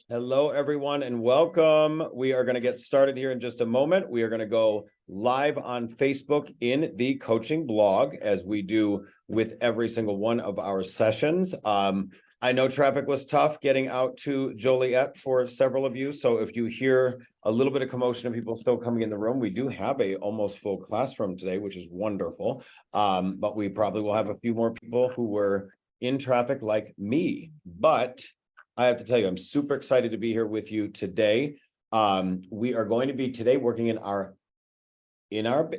Hello, everyone, and welcome. We are going to get started here in just a moment. We are going to go live on Facebook in the coaching blog, as we do with every single one of our sessions. I know traffic was tough getting out to Joliet for several of you. So if you hear a little bit of commotion of people still coming in the room, we do have a almost full classroom today, which is wonderful. But we probably will have a few more people who were in traffic like me. But I have to tell you, I'm super excited to be here with you today. We are going to be today working in our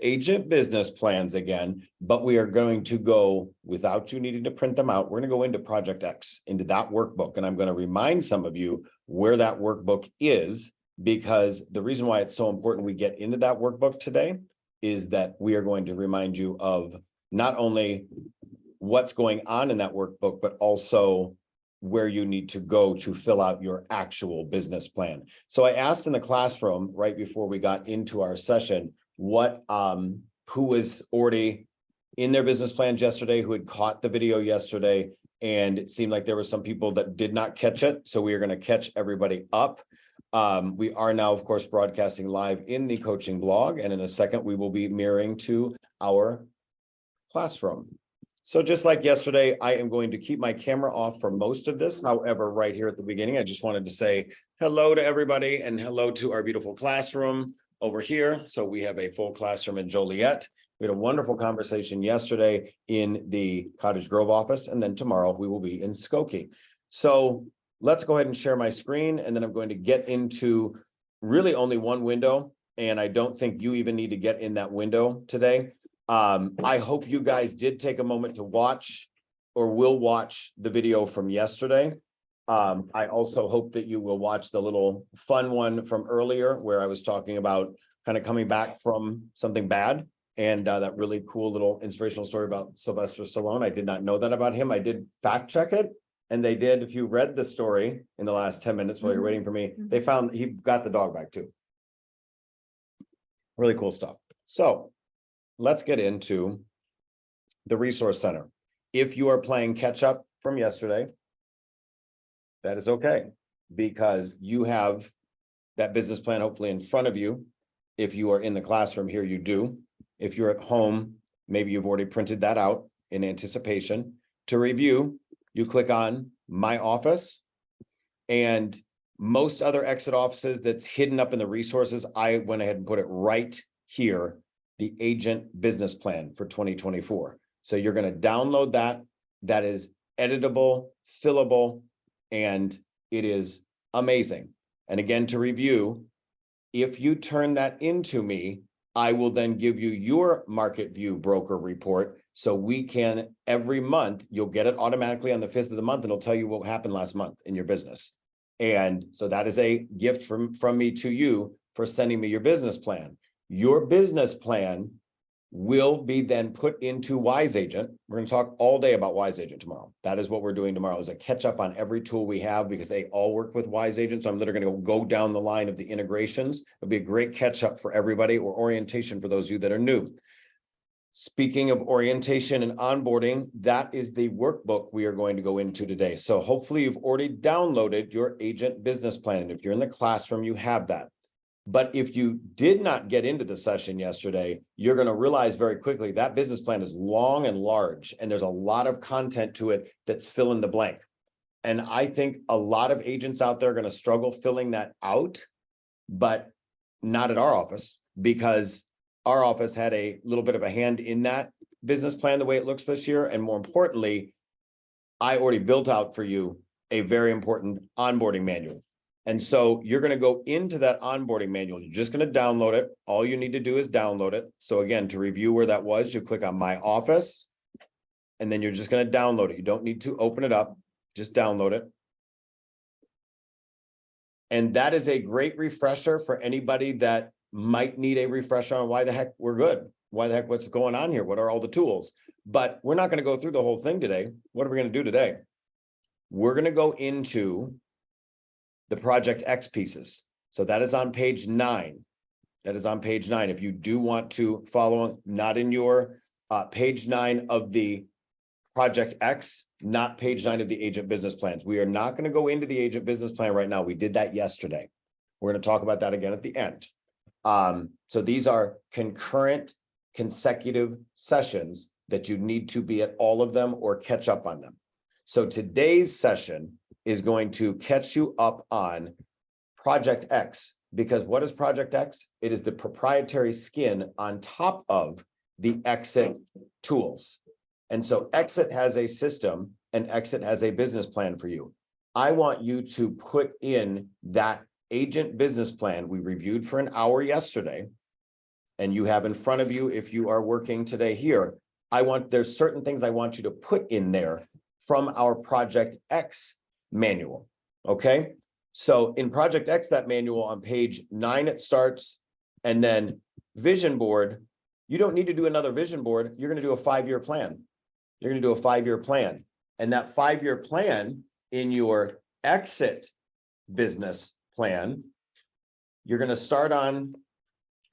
agent business plans again, but we are going to go without you needing to print them out. We're going to go into Project X, into that workbook. And I'm going to remind some of you where that workbook is, because the reason why it's so important we get into that workbook today is that we are going to remind you of not only what's going on in that workbook, but also where you need to go to fill out your actual business plan. So I asked in the classroom right before we got into our session, who was already in their business plans yesterday, who had caught the video yesterday, and it seemed like there were some people that did not catch it. So we are going to catch everybody up. We are now, of course, broadcasting live in the coaching blog, and in a second, we will be mirroring to our classroom. So just like yesterday, I am going to keep my camera off for most of this. However, right here at the beginning, I just wanted to say hello to everybody and hello to our beautiful classroom over here. So we have a full classroom in Joliet. We had a wonderful conversation yesterday in the Cottage Grove office, and then tomorrow we will be in Skokie. So let's go ahead and share my screen, and then I'm going to get into really only one window, and I don't think you even need to get in that window today. I hope you guys did take a moment to watch or will watch the video from yesterday. I also hope that you will watch the little fun one from earlier where I was talking about kind of coming back from something bad, and that really cool little inspirational story about Sylvester Stallone. I did not know that about him. I did fact check it, and they did. If you read the story in the last 10 minutes while you're waiting for me, they found he got the dog back too. Really cool stuff. So let's get into the resource center. If you are playing catch up from yesterday, that is okay, because you have that business plan hopefully in front of you. If you are in the classroom here, you do. If you're at home, maybe you've already printed that out in anticipation. To review, you click on My Office, and most other exit offices that's hidden up in the resources, I went ahead and put it right here, the agent business plan for 2024. So you're going to download that. That is editable, fillable, and it is amazing. And again, to review, if you turn that into me, I will then give you your market view broker report. So we can, every month, you'll get it automatically on the 5th of the month, and it'll tell you what happened last month in your business. And so that is a gift from me to you for sending me your business plan. Your business plan will be then put into Wise Agent. We're going to talk all day about Wise Agent tomorrow. That is what we're doing tomorrow, is a catch up on every tool we have, because they all work with Wise Agent. So I'm literally going to go down the line of the integrations. It'll be a great catch up for everybody, or orientation for those of you that are new. Speaking of orientation and onboarding, that is the workbook we are going to go into today. So hopefully you've already downloaded your agent business plan. And if you're in the classroom, you have that. But if you did not get into the session yesterday, you're going to realize very quickly that business plan is long and large, and there's a lot of content to it that's fill in the blank. And I think a lot of agents out there are going to struggle filling that out, but not at our office, because our office had a little bit of a hand in that business plan the way it looks this year. And more importantly, I already built out for you a very important onboarding manual. And so you're going to go into that onboarding manual. You're just going to download it. All you need to do is download it. So again, to review where that was, you click on My Office, and then you're just going to download it. You don't need to open it up. Just download it. And that is a great refresher for anybody that might need a refresher on why the heck we're good. Why the heck, what's going on here? What are all the tools? But we're not going to go through the whole thing today. What are we going to do today? We're going to go into the Project X pieces. So that is on page 9. That is on page 9. If you do want to follow, not in your page 9 of the Project X, not page 9 of the agent business plans. We are not going to go into the agent business plan right now. We did that yesterday. We're going to talk about that again at the end. So these are concurrent, consecutive sessions that you need to be at all of them or catch up on them. So today's session is going to catch you up on Project X, because what is Project X? It is the proprietary skin on top of the Exit tools. And so Exit has a system and Exit has a business plan for you. I want you to put in that agent business plan we reviewed for an hour yesterday, and you have in front of you, if you are working today here, there's certain things I want you to put in there from our Project X manual. Okay. So in Project X, that manual on page 9, it starts, and then vision board. You don't need to do another vision board. You're going to do a 5-year plan. You're going to do a 5-year plan, and that 5-year plan in your Exit business plan, you're going to start on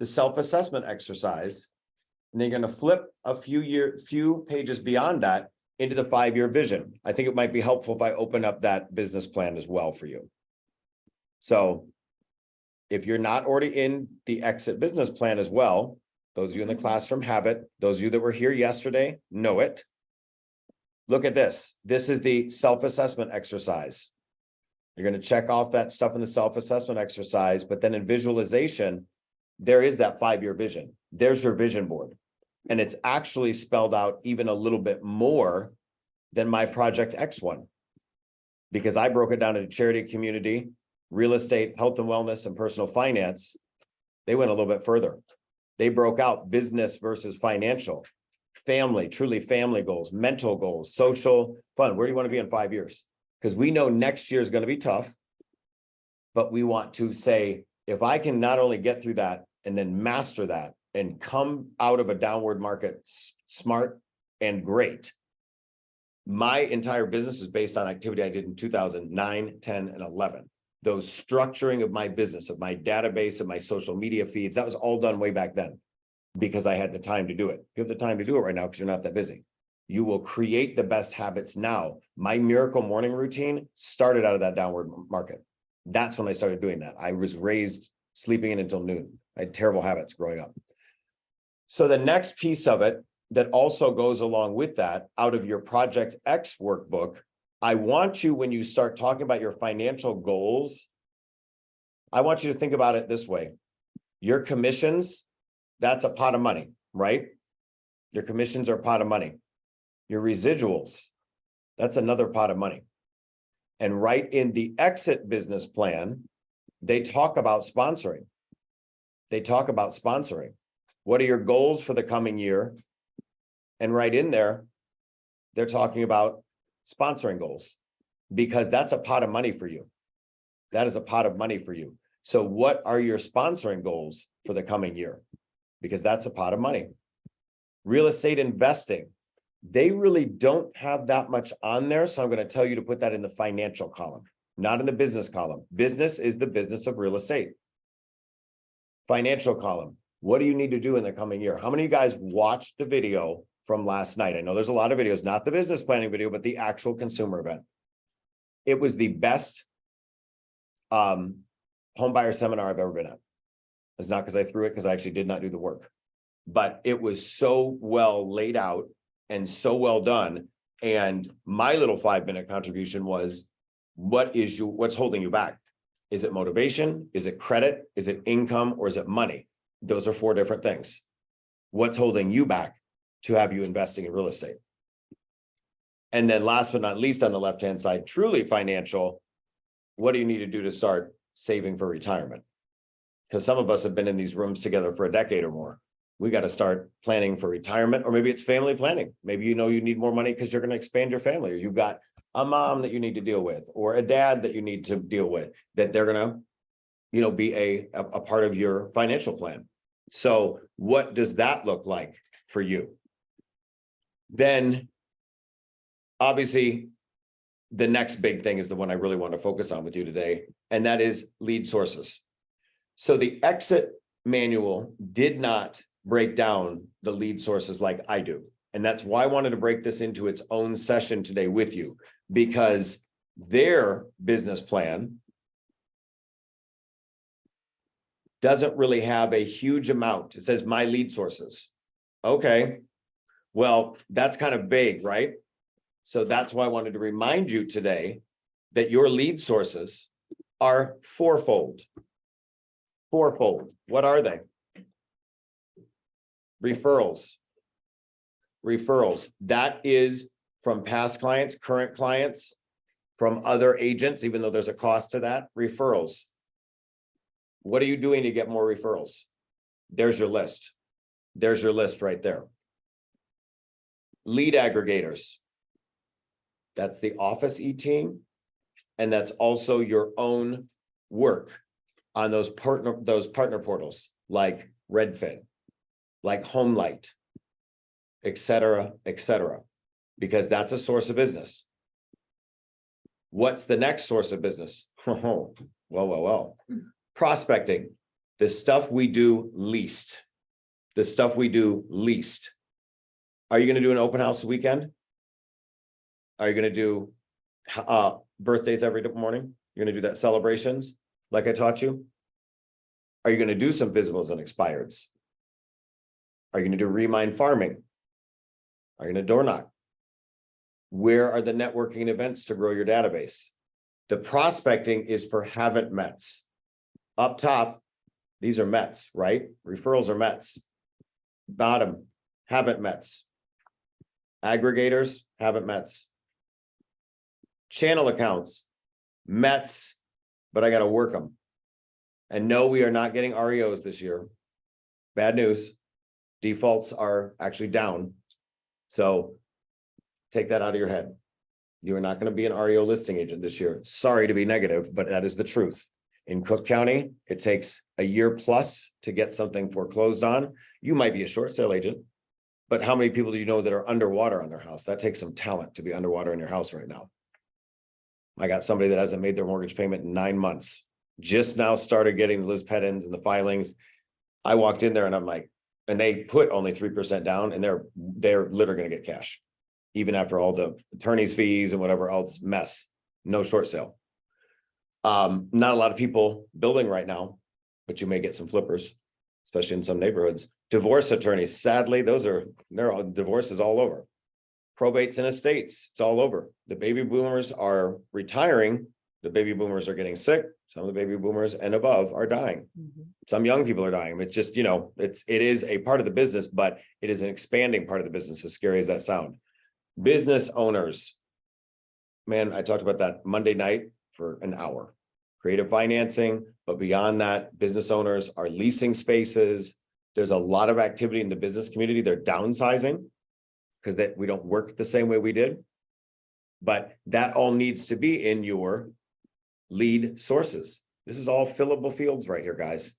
the self-assessment exercise, and then you're going to flip a few pages beyond that into the 5-year vision. I think it might be helpful if I open up that business plan as well for you. So if you're not already in the Exit business plan as well, those of you in the classroom have it. Those of you that were here yesterday know it. Look at this. This is the self-assessment exercise. You're going to check off that stuff in the self-assessment exercise, but then in visualization, there is that 5-year vision. There's your vision board. And it's actually spelled out even a little bit more than my Project X one, because I broke it down into charity, community, real estate, health and wellness, and personal finance. They went a little bit further. They broke out business versus financial, family, truly family goals, mental goals, social fun. Where do you want to be in 5 years? Because we know next year is going to be tough, but we want to say, if I can not only get through that and then master that and come out of a downward market smart and great, my entire business is based on activity I did in 2009, 10, and 11. Those structuring of my business, of my database, of my social media feeds, that was all done way back then because I had the time to do it. You have the time to do it right now because you're not that busy. You will create the best habits now. My miracle morning routine started out of that downward market. That's when I started doing that. I was raised sleeping in until noon. I had terrible habits growing up. So the next piece of it that also goes along with that, out of your Project X workbook, I want you, when you start talking about your financial goals, I want you to think about it this way. Your commissions, that's a pot of money, right? Your commissions are a pot of money. Your residuals, that's another pot of money. And right in the Exit business plan, they talk about sponsoring. They talk about sponsoring. What are your goals for the coming year? And right in there, they're talking about sponsoring goals, because that's a pot of money for you. That is a pot of money for you. So what are your sponsoring goals for the coming year? Because that's a pot of money. Real estate investing, they really don't have that much on there. So I'm going to tell you to put that in the financial column, not in the business column. Business is the business of real estate. Financial column, what do you need to do in the coming year? How many of you guys watched the video from last night? I know there's a lot of videos, not the business planning video, but the actual consumer event. It was the best home buyer seminar I've ever been at. It's not because I threw it, because I actually did not do the work, but it was so well laid out and so well done. And my little 5-minute contribution was, what's holding you back? Is it motivation? Is it credit? Is it income? Or is it money? Those are 4 different things. What's holding you back to have you investing in real estate? And then last but not least, on the left-hand side, truly financial, what do you need to do to start saving for retirement? Because some of us have been in these rooms together for a decade or more. We got to start planning for retirement, or maybe it's family planning. Maybe you know you need more money because you're going to expand your family, or you've got a mom that you need to deal with, or a dad that you need to deal with, that they're going to, be a part of your financial plan. So what does that look like for you? Then obviously the next big thing is the one I really want to focus on with you today, and that is lead sources. So the Exit manual did not break down the lead sources like I do. And that's why I wanted to break this into its own session today with you, because their business plan doesn't really have a huge amount. It says my lead sources. Okay, well, that's kind of vague, right? So that's why I wanted to remind you today that your lead sources are fourfold. Fourfold. What are they? Referrals. Referrals. That is from past clients, current clients, from other agents, even though there's a cost to that. Referrals. What are you doing to get more referrals? There's your list. There's your list right there. Lead aggregators. That's the Office E-team. And that's also your own work on those partner portals like Redfin, like HomeLight, et cetera, because that's a source of business. What's the next source of business? Well. Prospecting, the stuff we do least. The stuff we do least. Are you going to do an open house weekend? Are you going to do birthdays every morning? You're going to do that celebrations like I taught you? Are you going to do some visibles and expireds? Are you going to do remind farming? Are you going to door knock? Where are the networking events to grow your database? The prospecting is for haven't mets. Up top, these are mets, right? Referrals are mets. Bottom, haven't mets. Aggregators, haven't mets. Channel accounts, mets, but I got to work them. And no, we are not getting REOs this year. Bad news. Defaults are actually down. So take that out of your head. You are not going to be an REO listing agent this year. Sorry to be negative, but that is the truth. In Cook County, it takes a year plus to get something foreclosed on. You might be a short sale agent, but how many people do you know that are underwater on their house? That takes some talent to be underwater in your house right now. I got somebody that hasn't made their mortgage payment in 9 months. Just now started getting the Liz Pet-ins and the filings. I walked in there and I'm like, and they put only 3% down and they're literally going to get cash. Even after all the attorney's fees and whatever else mess, no short sale. Not a lot of people building right now, but you may get some flippers, especially in some neighborhoods. Divorce attorneys, sadly, they're all divorces all over. Probates and estates, it's all over. The baby boomers are retiring. The baby boomers are getting sick. Some of the baby boomers and above are dying. Mm-hmm. Some young people are dying. It's just, it is a part of the business, but it is an expanding part of the business, as scary as that sounds. Business owners, man, I talked about that Monday night for an hour. Creative financing, but beyond that, business owners are leasing spaces. There's a lot of activity in the business community. They're downsizing because that we don't work the same way we did. But that all needs to be in your lead sources. This is all fillable fields right here, guys.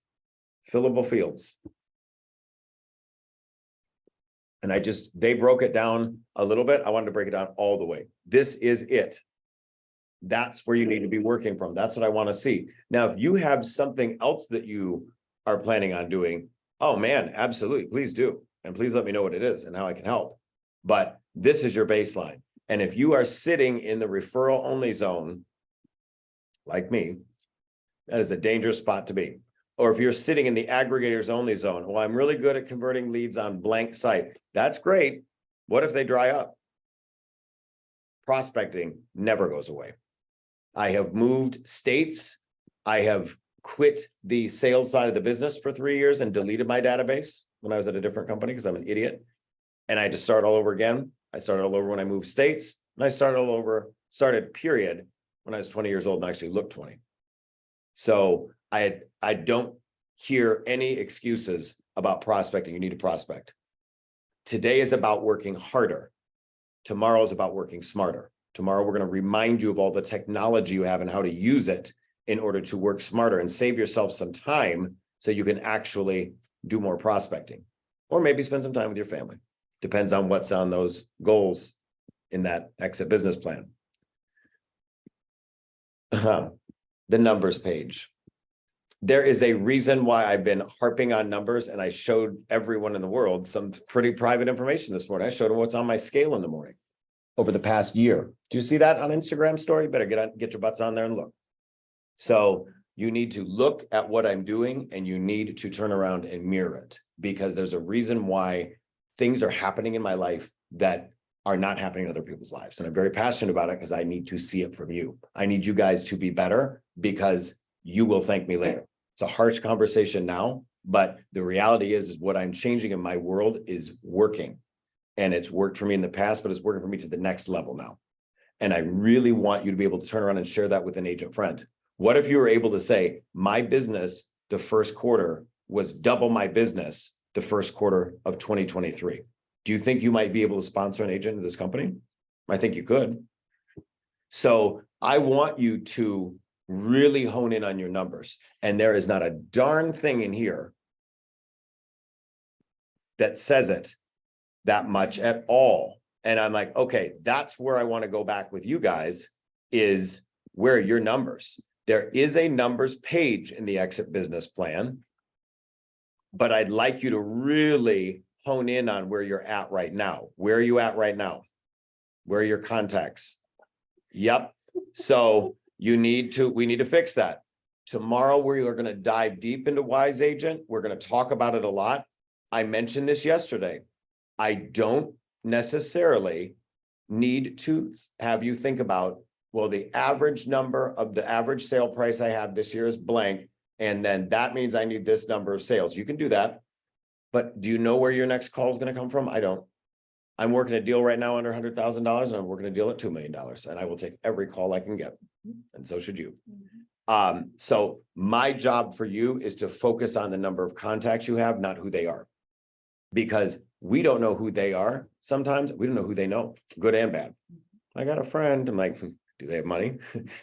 Fillable fields. And they broke it down a little bit. I wanted to break it down all the way. This is it. That's where you need to be working from. That's what I want to see. Now, if you have something else that you are planning on doing, oh man, absolutely. Please do. And please let me know what it is and how I can help. But this is your baseline. And if you are sitting in the referral only zone, like me, that is a dangerous spot to be. Or if you're sitting in the aggregators only zone, well, I'm really good at converting leads on blank site. That's great. What if they dry up? Prospecting never goes away. I have moved states. I have quit the sales side of the business for 3 years and deleted my database when I was at a different company because I'm an idiot. And I had to start all over again. I started all over when I moved states. And I started period when I was 20 years old and actually looked 20. So I don't hear any excuses about prospecting. You need to prospect. Today is about working harder. Tomorrow is about working smarter. Tomorrow, we're going to remind you of all the technology you have and how to use it in order to work smarter and save yourself some time so you can actually do more prospecting, or maybe spend some time with your family. Depends on what's on those goals in that exit business plan. The numbers page. There is a reason why I've been harping on numbers, and I showed everyone in the world some pretty private information this morning. I showed them what's on my scale in the morning over the past year. Do you see that on Instagram story? You better get your butts on there and look. So you need to look at what I'm doing, and you need to turn around and mirror it, because there's a reason why things are happening in my life that are not happening in other people's lives. And I'm very passionate about it because I need to see it from you. I need you guys to be better, because you will thank me later. It's a harsh conversation now, but the reality is what I'm changing in my world is working. And it's worked for me in the past, but it's working for me to the next level now. And I really want you to be able to turn around and share that with an agent friend. What if you were able to say, my business, the first quarter was double my business the first quarter of 2023? Do you think you might be able to sponsor an agent in this company? I think you could. So I want you to really hone in on your numbers. And there is not a darn thing in here that says it that much at all. And I'm like, okay, that's where I want to go back with you guys, is where are your numbers? There is a numbers page in the exit business plan, but I'd like you to really hone in on where you're at right now. Where are you at right now? Where are your contacts? Yep. So we need to fix that. Tomorrow, we are going to dive deep into Wise Agent. We're going to talk about it a lot. I mentioned this yesterday. I don't necessarily need to have you think about, well, the average number of the average sale price I have this year is blank, and then that means I need this number of sales. You can do that. But do you know where your next call is going to come from? I don't. I'm working a deal right now under $100,000, and I'm working a deal at $2 million, and I will take every call I can get. And so should you. So my job for you is to focus on the number of contacts you have, not who they are, because we don't know who they are. Sometimes we don't know who they know, good and bad. I got a friend. I'm like, do they have money?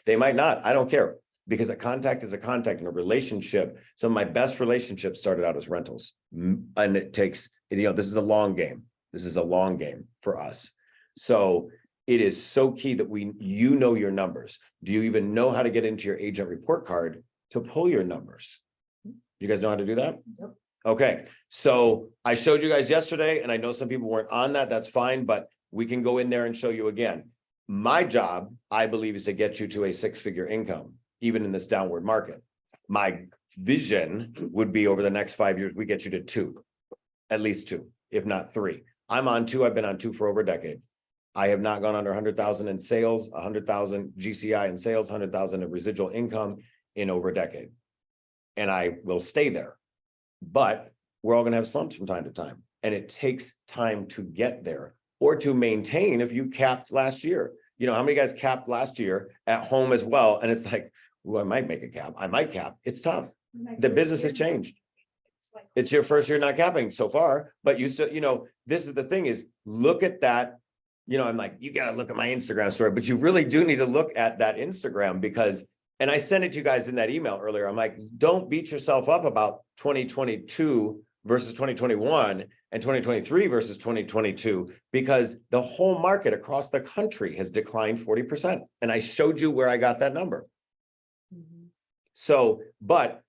They might not. I don't care, because a contact is a contact, and a relationship. Some of my best relationships started out as rentals, and it takes, this is a long game. This is a long game for us. So it is so key that you know your numbers. Do you even know how to get into your agent report card to pull your numbers? You guys know how to do that? Yep. Okay. So I showed you guys yesterday, and I know some people weren't on that. That's fine, but we can go in there and show you again. My job, I believe, is to get you to a 6-figure income, even in this downward market. My vision would be over the next 5 years, we get you to 2, at least 2, if not 3. I'm on 2. I've been on 2 for over a decade. I have not gone under 100,000 in sales, 100,000 GCI in sales, 100,000 in residual income in over a decade. And I will stay there. But we're all going to have slumps from time to time. And it takes time to get there, or to maintain. If you capped last year, how many guys capped last year at home as well? And it's like, well, I might make a cap. I might cap. It's tough. The business has changed. It's your first year not capping so far, but you still, this is the thing, is look at that. I'm like, you got to look at my Instagram story, but you really do need to look at that Instagram, because, and I sent it to you guys in that email earlier. I'm like, don't beat yourself up about 2022 versus 2021 and 2023 versus 2022, because the whole market across the country has declined 40%. And I showed you where I got that number. Mm-hmm. So, but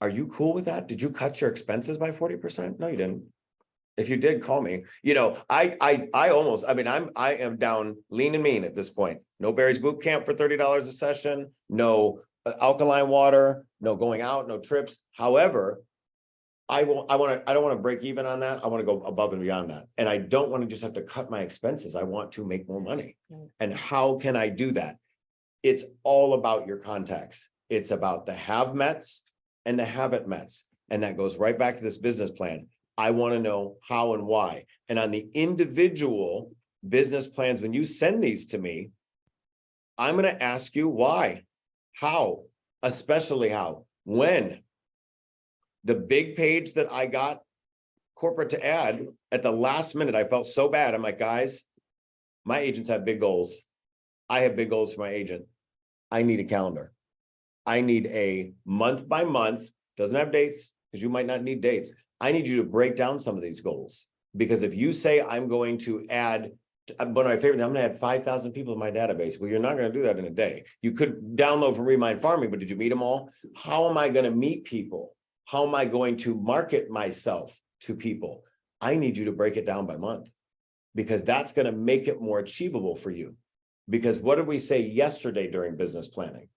are you cool with that? Did you cut your expenses by 40%? No, you didn't. If you did, call me. I am down lean and mean at this point. No Barry's boot camp for $30 a session, no alkaline water, no going out, no trips. However, I don't want to break even on that. I want to go above and beyond that. And I don't want to just have to cut my expenses. I want to make more money. And how can I do that? It's all about your contacts. It's about the have-mets and the haven't-mets. And that goes right back to this business plan. I want to know how and why. And on the individual business plans, when you send these to me, I'm going to ask you why, how, especially how, when. The big page that I got corporate to add at the last minute, I felt so bad. I'm like, guys, my agents have big goals. I have big goals for my agent. I need a calendar. I need a month by month, doesn't have dates, because you might not need dates. I need you to break down some of these goals, because if you say I'm going to add One of my favorite, I'm going to add 5,000 people in my database. Well, you're not going to do that in a day. You could download from Remind Farming, but did you meet them all? How am I going to meet people? How am I going to market myself to people? I need you to break it down by month, because that's going to make it more achievable for you. Because what did we say yesterday during business planning?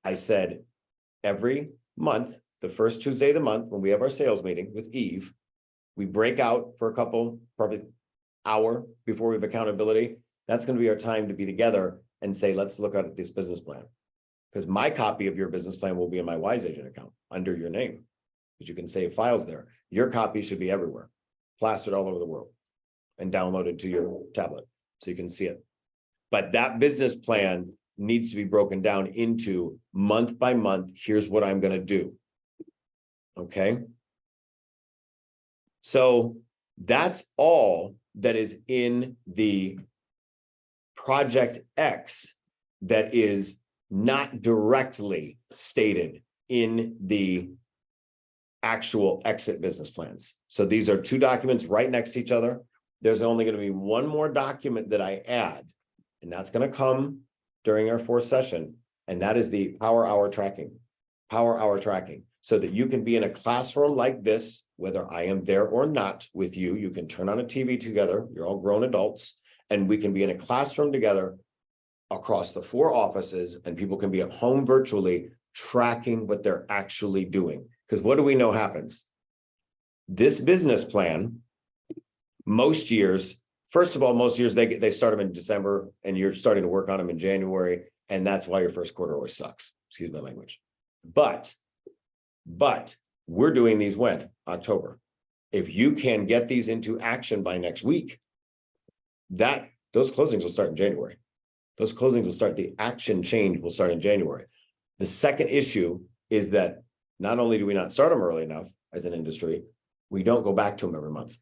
I said, every month, the first Tuesday of the month, when we have our sales meeting with Eve, we break out for a couple, probably hour before we have accountability. That's going to be our time to be together and say, let's look at this business plan. Because my copy of your business plan will be in my Wise Agent account under your name, because you can save files there. Your copy should be everywhere, plastered all over the world, and downloaded to your tablet so you can see it. But that business plan needs to be broken down into month by month. Here's what I'm going to do. Okay. So that's all that is in the Project X that is not directly stated in the actual exit business plans. So these are two documents right next to each other. There's only going to be one more document that I add, and that's going to come during our fourth session. And that is the power hour tracking, so that you can be in a classroom like this, whether I am there or not with you. You can turn on a TV together. You're all grown adults, and we can be in a classroom together across the 4 offices, and people can be at home virtually tracking what they're actually doing. Because what do we know happens? This business plan, most years, first of all, most years they start them in December, and you're starting to work on them in January, and that's why your first quarter always sucks. Excuse my language. But we're doing these when? October. If you can get these into action by next week, those closings will start in January. Those closings will start, the action change will start in January. The second issue is that not only do we not start them early enough as an industry, we don't go back to them every month.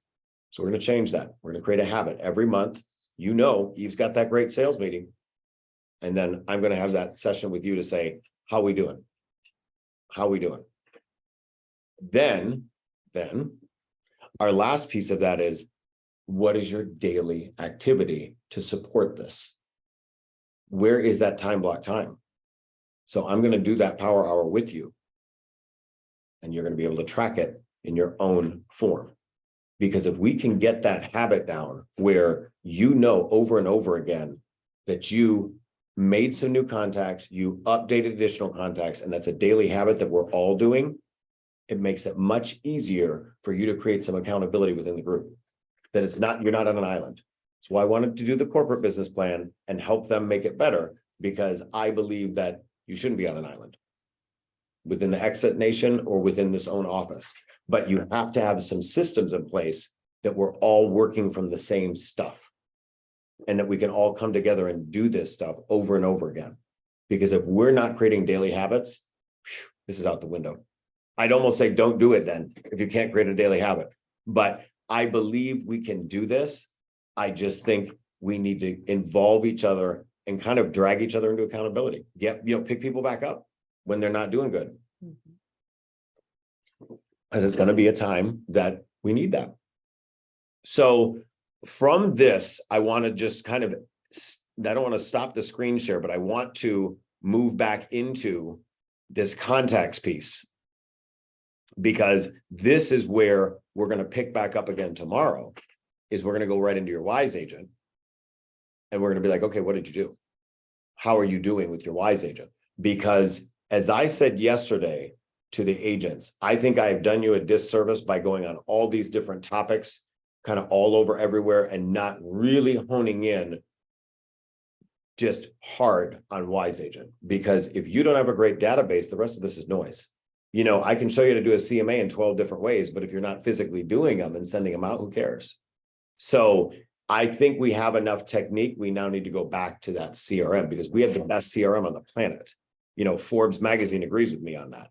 So we're going to change that. We're going to create a habit every month. You know, Eve's got that great sales meeting. And then I'm going to have that session with you to say, how we doing? How we doing? Then our last piece of that is, what is your daily activity to support this? Where is that time block time? So I'm going to do that power hour with you, and you're going to be able to track it in your own form. Because if we can get that habit down where you know over and over again that you made some new contacts, you updated additional contacts, and that's a daily habit that we're all doing, it makes it much easier for you to create some accountability within the group. That it's not, you're not on an island. That's why I wanted to do the corporate business plan and help them make it better, because I believe that you shouldn't be on an island within the exit nation or within this own office. But you have to have some systems in place that we're all working from the same stuff, and that we can all come together and do this stuff over and over again. Because if we're not creating daily habits, this is out the window. I'd almost say don't do it then if you can't create a daily habit. But I believe we can do this. I just think we need to involve each other and kind of drag each other into accountability. Pick people back up when they're not doing good. Because it's going to be a time that we need that. So from this, I want to just kind of, I don't want to stop the screen share, but I want to move back into this contacts piece, because this is where we're going to pick back up again tomorrow. Is we're going to go right into your Wise Agent, and we're going to be like, okay, what did you do? How are you doing with your Wise Agent? Because as I said yesterday to the agents, I think I've done you a disservice by going on all these different topics, kind of all over everywhere, and not really honing in just hard on Wise Agent. Because if you don't have a great database, the rest of this is noise. You know, I can show you how to do a CMA in 12 different ways, but if you're not physically doing them and sending them out, who cares? So I think we have enough technique. We now need to go back to that CRM, because we have the best CRM on the planet. You know, Forbes magazine agrees with me on that.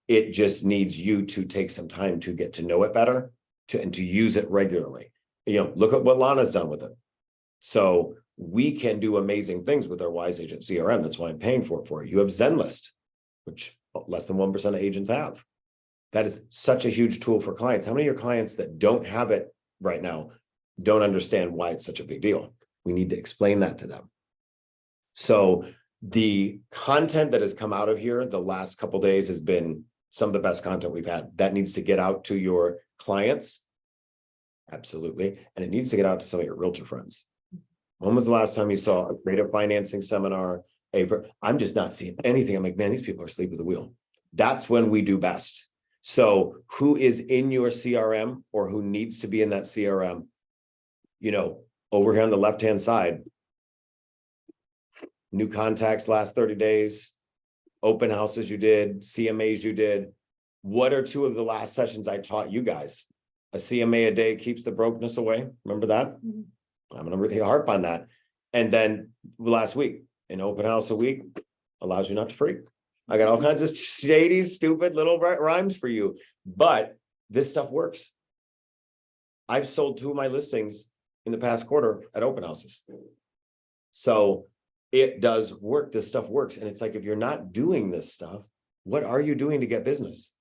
It just needs you to take some time to get to know it better, and to use it regularly. You know, look at what Lana's done with it. So we can do amazing things with our Wise Agent CRM. That's why I'm paying for it for you. You have Zenlist, which less than 1% of agents have. That is such a huge tool for clients. How many of your clients that don't have it right now don't understand why it's such a big deal? We need to explain that to them. So the content that has come out of here the last couple of days has been some of the best content we've had. That needs to get out to your clients. Absolutely. And it needs to get out to some of your realtor friends. When was the last time you saw a creative financing seminar? I'm just not seeing anything. I'm like, man, these people are asleep at the wheel. That's when we do best. So who is in your CRM or who needs to be in that CRM? Over here on the left-hand side, new contacts last 30 days, open houses you did, CMAs you did. What are two of the last sessions I taught you guys? A CMA a day keeps the brokenness away. Remember that? Mm-hmm. I'm going to harp on that. And then last week, an open house a week allows you not to freak. I got all kinds of shady, stupid little rhymes for you, but this stuff works. I've sold 2 of my listings in the past quarter at open houses. So it does work. This stuff works. And it's like, if you're not doing this stuff, what are you doing to get business?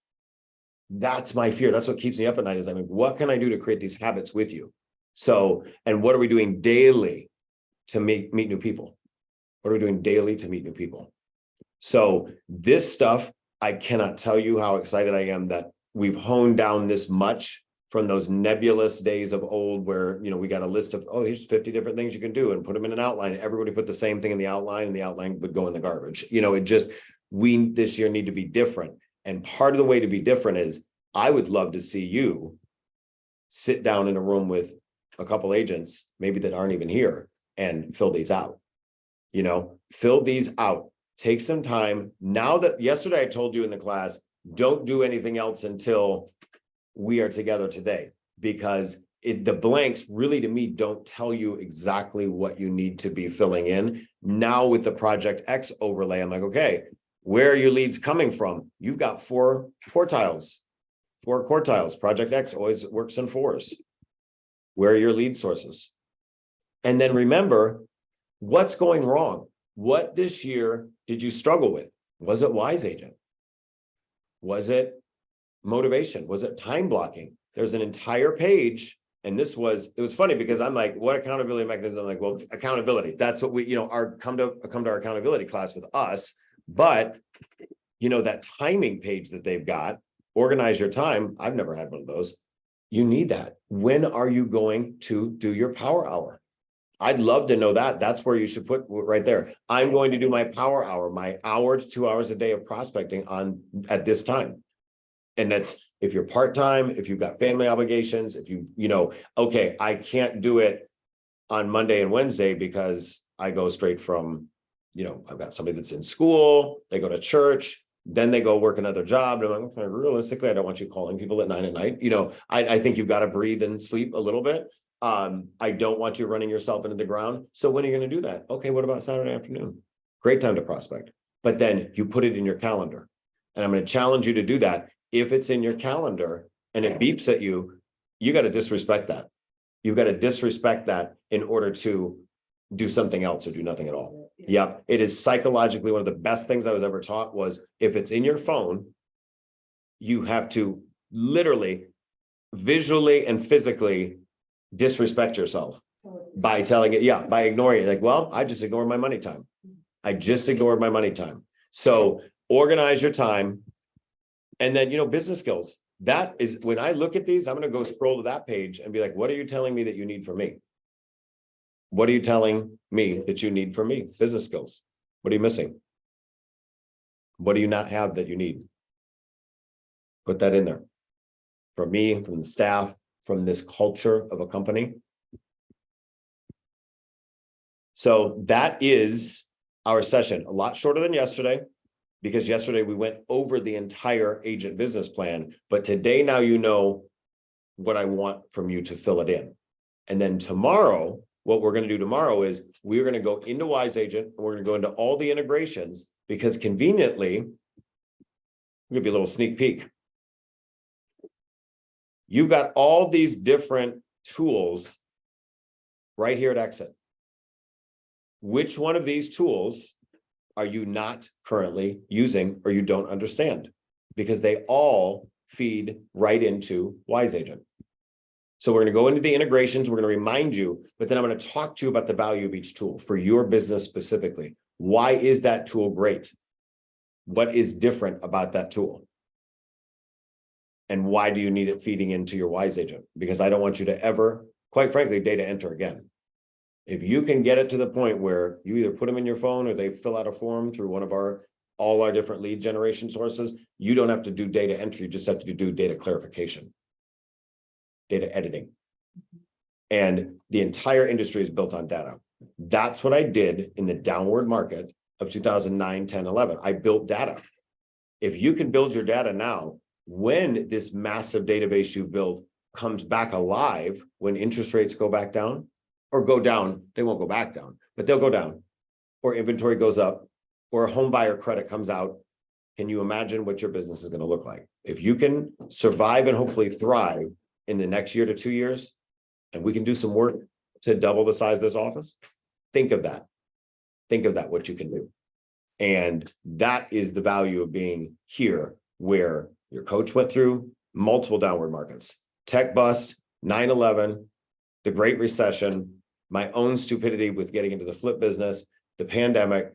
That's my fear. That's what keeps me up at night is I'm like, what can I do to create these habits with you? So, and what are we doing daily to meet new people? What are we doing daily to meet new people? So this stuff, I cannot tell you how excited I am that we've honed down this much from those nebulous days of old where, we got a list of, oh, here's 50 different things you can do and put them in an outline. Everybody put the same thing in the outline and the outline would go in the garbage. We this year need to be different. And part of the way to be different is I would love to see you sit down in a room with a couple agents, maybe that aren't even here, and fill these out. Fill these out. Take some time. Now that yesterday I told you in the class, don't do anything else until we are together today, because the blanks really to me don't tell you exactly what you need to be filling in. Now with the Project X overlay, I'm like, okay, where are your leads coming from? You've got 4 quartiles. Project X always works in 4s. Where are your lead sources? And then remember, what's going wrong? What this year did you struggle with? Was it Wise Agent? Was it motivation? Was it time blocking? There's an entire page. And it was funny because I'm like, what accountability mechanism? I'm like, well, accountability. That's what we, come to our accountability class with us. But, that timing page that they've got, organize your time. I've never had one of those. You need that. When are you going to do your power hour? I'd love to know that. That's where you should put right there. I'm going to do my power hour, my hour to 2 hours a day of prospecting at this time. And that's if you're part-time, if you've got family obligations, if okay, I can't do it on Monday and Wednesday because I go straight from, I've got somebody that's in school, they go to church, then they go work another job. And I'm like, okay, realistically, I don't want you calling people at 9 at night. I think you've got to breathe and sleep a little bit. I don't want you running yourself into the ground. So when are you going to do that? Okay, what about Saturday afternoon? Great time to prospect. But then you put it in your calendar. And I'm going to challenge you to do that. If it's in your calendar and it beeps at you, you got to disrespect that. You've got to disrespect that in order to do something else or do nothing at all. Yeah, it is psychologically one of the best things I was ever taught was if it's in your phone, you have to literally, visually and physically disrespect yourself by telling it, by ignoring it. Like, well, I just ignored my money time. So organize your time. And then, business skills. That is when I look at these, I'm going to go scroll to that page and be like, what are you telling me that you need from me? What are you telling me that you need from me? Business skills. What are you missing? What do you not have that you need? Put that in there. From me, from the staff, from this culture of a company. So that is our session. A lot shorter than yesterday, because yesterday we went over the entire agent business plan. But today, now you know what I want from you to fill it in. And then tomorrow, what we're going to do tomorrow is we're going to go into Wise Agent and we're going to go into all the integrations because conveniently, I'll give you a little sneak peek. You've got all these different tools right here at Exit. Which one of these tools are you not currently using or you don't understand? Because they all feed right into Wise Agent. So we're going to go into the integrations. We're going to remind you, but then I'm going to talk to you about the value of each tool for your business specifically. Why is that tool great? What is different about that tool? And why do you need it feeding into your Wise agent? Because I don't want you to ever, quite frankly, data enter again. If you can get it to the point where you either put them in your phone or they fill out a form through one of all our different lead generation sources, you don't have to do data entry, you just have to do data clarification, data editing. And the entire industry is built on data. That's what I did in the downward market of 2009, 10, 11. I built data. If you can build your data now, when this massive database you've built comes back alive, when interest rates go back down or go down, they won't go back down, but they'll go down, or inventory goes up, or a home buyer credit comes out. Can you imagine what your business is going to look like? If you can survive and hopefully thrive in the next year to 2 years, and we can do some work to double the size of this office, think of that. Think of that, what you can do. And that is the value of being here, where your coach went through multiple downward markets, tech bust, 9/11, the Great Recession, my own stupidity with getting into the flip business, the pandemic,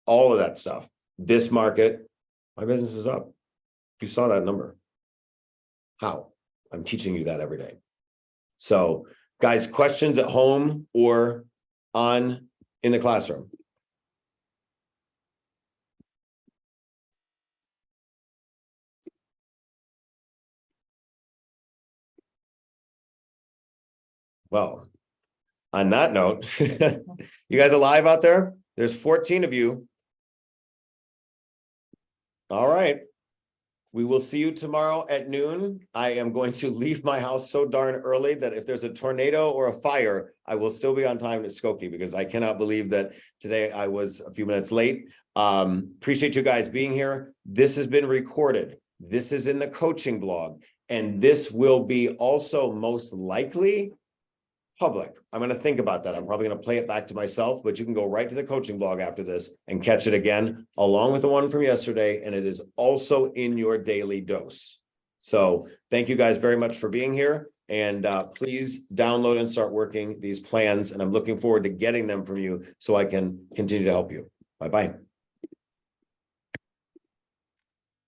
all of that stuff. This market, my business is up. You saw that number. How? I'm teaching you that every day. So, guys, questions at home or in the classroom? Well, on that note, you guys alive out there? There's 14 of you. All right. We will see you tomorrow at noon. I am going to leave my house so darn early that if there's a tornado or a fire, I will still be on time to Skokie, because I cannot believe that today I was a few minutes late. Appreciate you guys being here. This has been recorded. This is in the coaching blog, and this will be also most likely public. I'm going to think about that. I'm probably going to play it back to myself, but you can go right to the coaching blog after this and catch it again, along with the one from yesterday. And it is also in your daily dose. So thank you guys very much for being here. And please download and start working these plans. And I'm looking forward to getting them from you so I can continue to help you. Bye-bye.